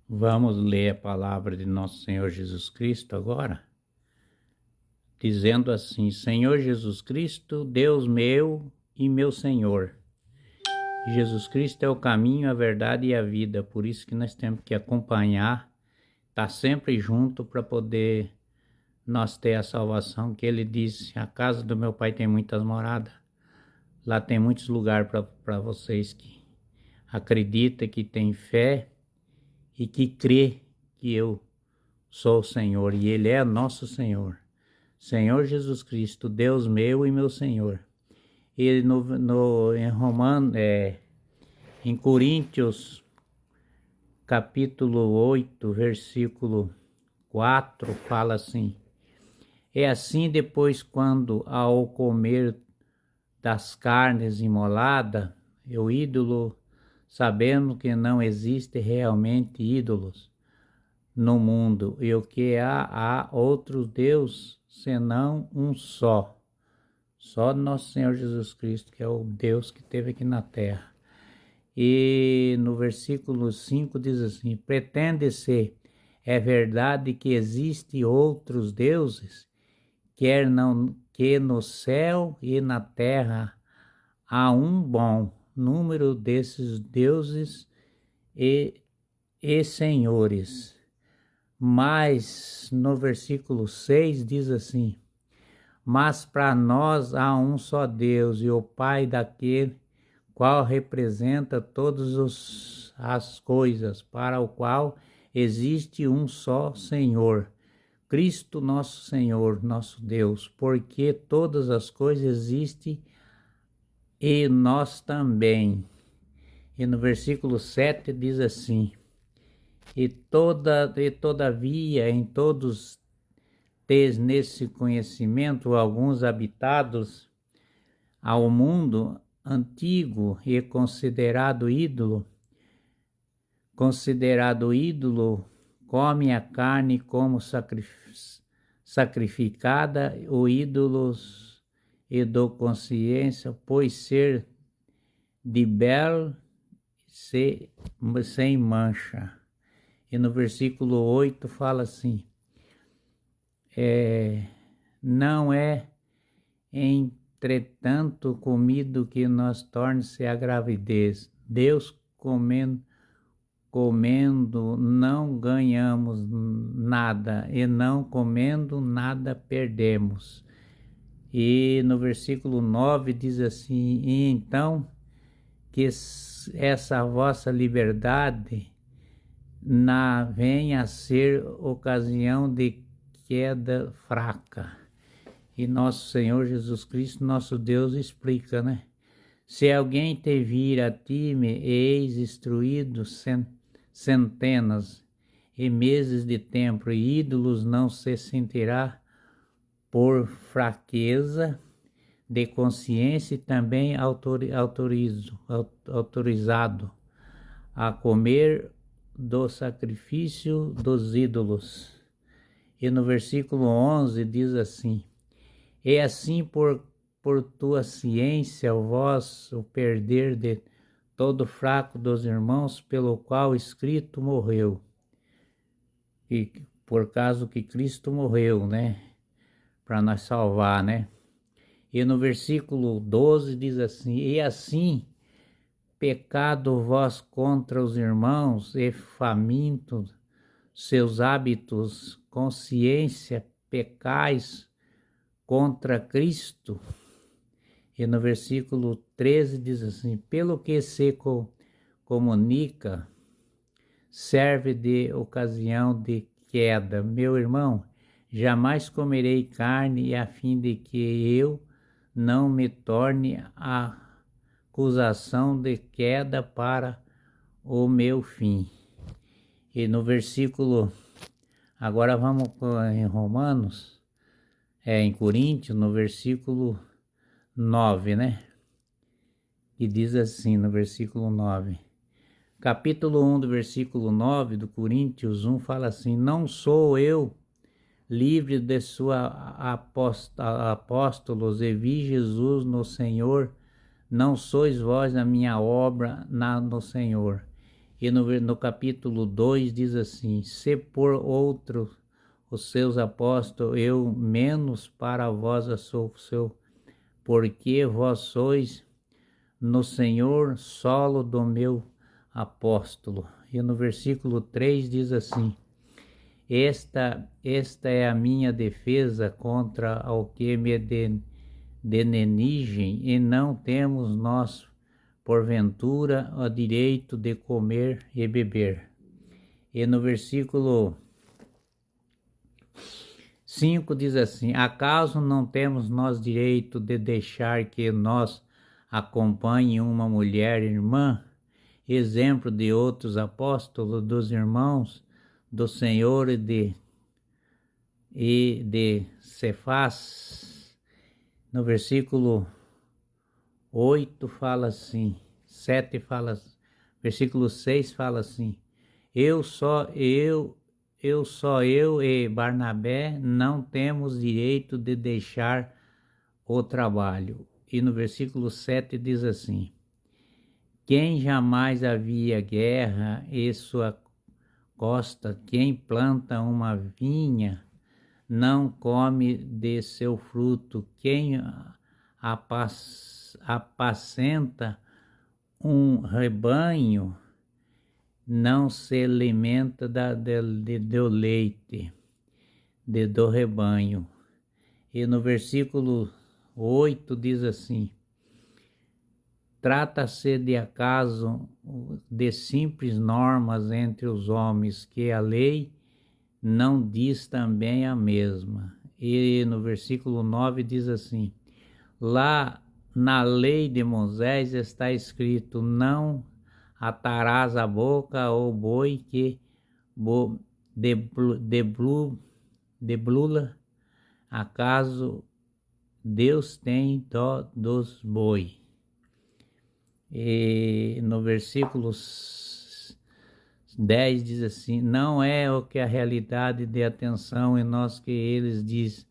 Vamos ler a palavra de nosso Senhor Jesus Cristo agora, dizendo assim: Senhor Jesus Cristo, Deus meu e meu Senhor. Jesus Cristo é o caminho, a verdade e a vida, por isso que nós temos que acompanhar, estar sempre junto para poder nós ter a salvação, que ele disse: a casa do meu pai tem muitas moradas, lá tem muitos lugares para vocês que acreditam, que têm fé e que crê que eu sou o Senhor e ele é nosso Senhor. Senhor Jesus Cristo, Deus meu e meu Senhor. E em em Coríntios, capítulo 8, versículo 4, fala assim: é assim depois quando ao comer das carnes imoladas, o ídolo, sabendo que não existe realmente ídolos no mundo, e o que há outro Deus senão um só nosso Senhor Jesus Cristo, que é o Deus que esteve aqui na terra. E no versículo 5 diz assim: pretende-se, é verdade que existe outros deuses, quer não que no céu e na terra há um bom número desses deuses e senhores. Mas no versículo 6 diz assim: mas para nós há um só Deus e o Pai daquele qual representa todas as coisas, para o qual existe um só Senhor, Cristo nosso Senhor, nosso Deus, porque todas as coisas existem e nós também. E no versículo 7 diz assim: e todavia em todos tens nesse conhecimento alguns habitados ao mundo antigo e considerado ídolo, come a carne como sacrificada, o ídolos e do consciência, pois ser de belo sem mancha. E no versículo 8 fala assim: não é entretanto comido que nos torne-se a gravidez. Deus comendo não ganhamos nada, e não comendo nada perdemos. E no versículo 9 diz assim: e então que essa vossa liberdade venha a ser ocasião de queda fraca. E nosso Senhor Jesus Cristo, nosso Deus, explica, né? Se alguém te vir a ti, eis instruído centenas e meses de tempo, e ídolos não se sentirá por fraqueza de consciência e também autorizado a comer do sacrifício dos ídolos. E no versículo 11 diz assim: e assim por tua ciência o vosso perder de todo fraco dos irmãos, pelo qual escrito morreu. E por causa que Cristo morreu, né? Para nos salvar, né? E no versículo 12 diz assim: e assim pecado vós contra os irmãos e faminto seus hábitos, consciência, pecais contra Cristo. E no versículo 13 diz assim: pelo que se comunica, serve de ocasião de queda. Meu irmão, jamais comerei carne, a fim de que eu não me torne a acusação de queda para o meu fim. E no versículo, agora vamos em Romanos, em Coríntios, no versículo 9, né? E diz assim no versículo 9. Capítulo 1 do versículo 9 do Coríntios 1 fala assim: não sou eu livre de sua apóstolos e vi Jesus no Senhor, não sois vós a minha obra no Senhor. E no capítulo 2 diz assim: se por outro os seus apóstolos, eu menos para vós sou seu, porque vós sois no Senhor solo do meu apóstolo. E no versículo 3 diz assim: esta é a minha defesa contra o que me denenigem, e não temos nós, porventura, o direito de comer e beber. E no versículo 5 diz assim: acaso não temos nós direito de deixar que nós acompanhe uma mulher irmã, exemplo de outros apóstolos, dos irmãos do Senhor e de Cefas? No versículo 8 fala assim, 7 fala, versículo 6 fala assim: eu e Barnabé não temos direito de deixar o trabalho. E no versículo 7 diz assim: quem jamais havia guerra e sua costa, quem planta uma vinha não come de seu fruto, quem apacenta um rebanho não se alimenta do leite do rebanho. E no versículo 8 diz assim: trata-se de acaso de simples normas entre os homens, que a lei não diz também a mesma. E no versículo 9 diz assim: lá na lei de Moisés está escrito: não atarás a boca ao boi que deblula. Acaso Deus tem dó dos boi? E no versículo 10 diz assim: não é o que a realidade de atenção em nós que eles diz,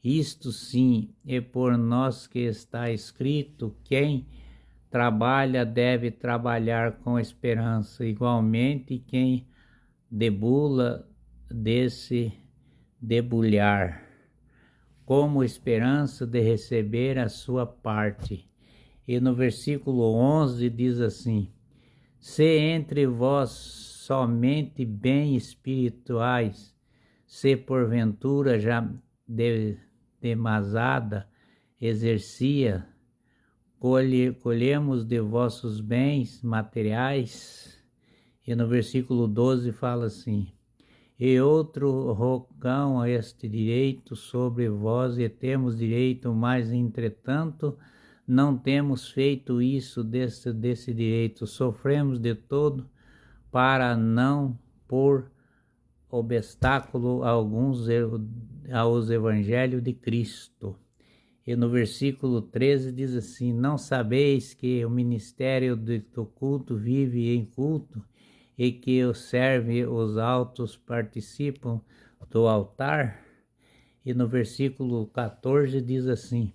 isto sim, e por nós que está escrito, quem trabalha deve trabalhar com esperança, igualmente quem debula desse debulhar, como esperança de receber a sua parte. E no versículo 11 diz assim: se entre vós somente bem espirituais, se porventura já demasiada exercia, colhemos de vossos bens materiais. E no versículo 12 fala assim: e outro rogam este direito sobre vós, e temos direito, mas entretanto não temos feito isso desse direito, sofremos de todo para não pôr obstáculo aos evangelhos de Cristo. E no versículo 13 diz assim: não sabeis que o ministério do culto vive em culto, e que os altos participam do altar? E no versículo 14 diz assim: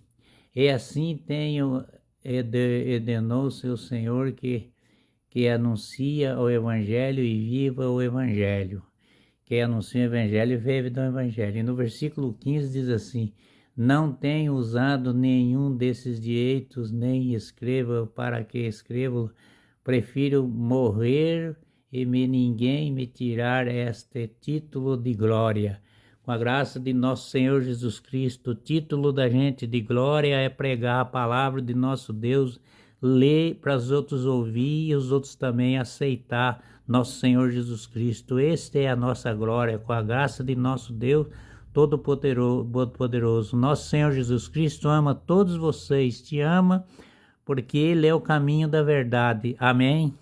e assim tenho ordenou-se o Senhor que anuncia o Evangelho e viva o Evangelho. Que anuncia o Evangelho e vive do Evangelho. E no versículo 15 diz assim: não tenho usado nenhum desses direitos, nem escrevo para que escrevo, prefiro morrer e ninguém me tirar este título de glória. Com a graça de nosso Senhor Jesus Cristo, o título da gente de glória é pregar a palavra de nosso Deus, ler para os outros ouvir e os outros também aceitar nosso Senhor Jesus Cristo. Esta é a nossa glória, com a graça de nosso Deus Todo-Poderoso. Nosso Senhor Jesus Cristo ama todos vocês, te ama, porque Ele é o caminho da verdade. Amém?